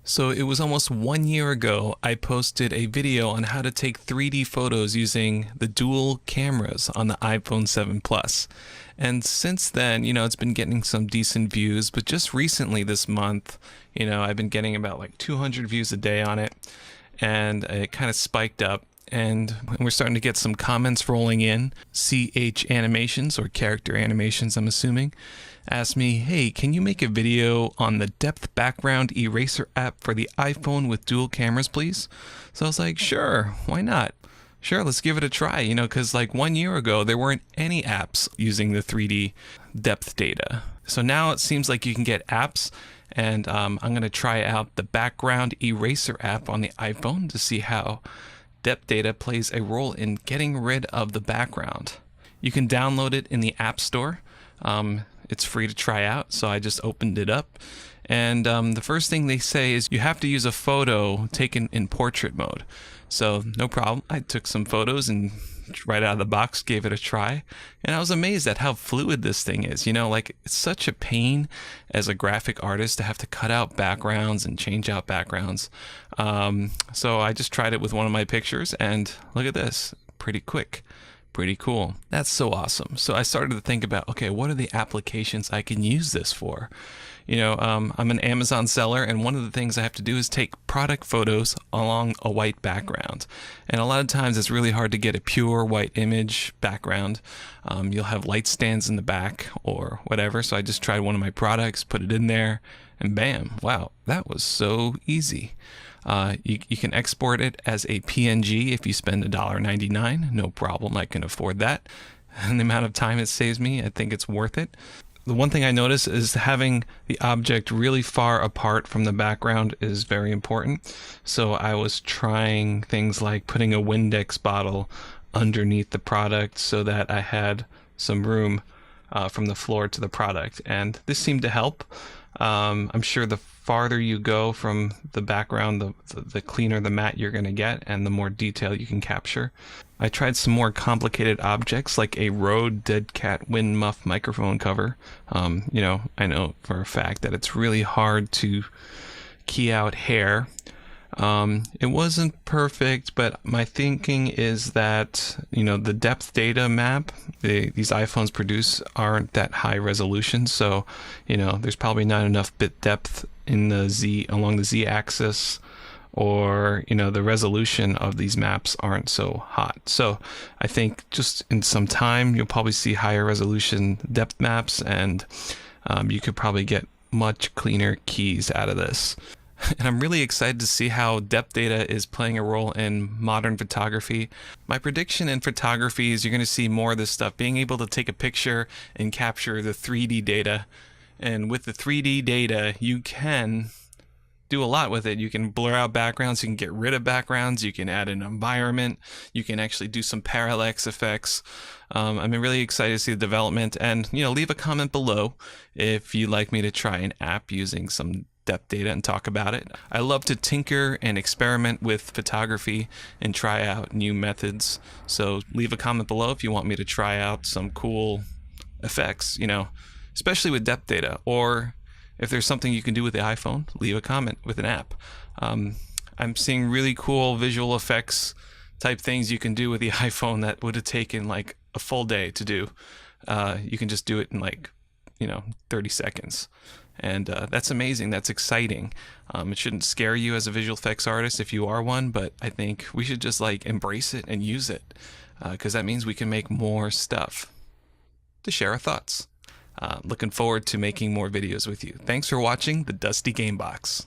So it was almost 1 year ago, I posted a video on how to take 3D photos using the dual cameras on the iPhone 7 Plus. And since then, it's been getting some decent views, but just recently this month, I've been getting about like 200 views a day on it, and it kind of spiked up. And we're starting to get some comments rolling in. CH Animations, or Character Animations, I'm assuming, asked me, hey, can you make a video on the depth background eraser app for the iPhone with dual cameras, please? So I was like, sure, why not? Sure, let's give it a try, because like 1 year ago, there weren't any apps using the 3D depth data. So now it seems like you can get apps, and I'm going to try out the background eraser app on the iPhone to see how depth data plays a role in getting rid of the background. You can download it in the App Store. It's free to try out, so I just opened it up. And the first thing they say is you have to use a photo taken in portrait mode. So no problem. I took some photos and right out of the box gave it a try. And I was amazed at how fluid this thing is. Like it's such a pain as a graphic artist to have to cut out backgrounds and change out backgrounds. So I just tried it with one of my pictures, and look at this. Pretty quick. Pretty cool. That's so awesome. So I started to think about, okay, what are the applications I can use this for? I'm an Amazon seller, and one of the things I have to do is take product photos along a white background. And a lot of times it's really hard to get a pure white image background. You'll have light stands in the back or whatever. So I just tried one of my products, put it in there, and bam, wow, that was so easy. You can export it as a PNG if you spend $1.99. No problem, I can afford that. And the amount of time it saves me, I think it's worth it. The one thing I notice is having the object really far apart from the background is very important. So I was trying things like putting a Windex bottle underneath the product so that I had some room from the floor to the product. And this seemed to help. I'm sure the farther you go from the background, the cleaner the matte you're going to get and the more detail you can capture. I tried some more complicated objects like a Rode Dead Cat Wind Muff microphone cover. I know for a fact that it's really hard to key out hair. It wasn't perfect, but my thinking is that, the depth data map these iPhones produce aren't that high resolution. So, there's probably not enough bit depth in along the Z axis, or, the resolution of these maps aren't so hot. So I think just in some time, you'll probably see higher resolution depth maps, and you could probably get much cleaner keys out of this. And I'm really excited to see how depth data is playing a role in modern photography. My prediction in photography is you're going to see more of this stuff, being able to take a picture and capture the 3D data. And with the 3D data, you can do a lot with it. You can blur out backgrounds, you can get rid of backgrounds, you can add an environment, you can actually do some parallax effects. I'm really excited to see the development, and leave a comment below if you'd like me to try an app using some depth data and talk about it. I love to tinker and experiment with photography and try out new methods. So leave a comment below if you want me to try out some cool effects, especially with depth data, or if there's something you can do with the iPhone, leave a comment with an app. I'm seeing really cool visual effects type things you can do with the iPhone that would have taken like a full day to do. You can just do it in like, 30 seconds. And that's amazing. That's exciting. It shouldn't scare you as a visual effects artist if you are one, but I think we should just like embrace it and use it, because that means we can make more stuff to share our thoughts. Looking forward to making more videos with you. Thanks for watching the Dusty Game Box.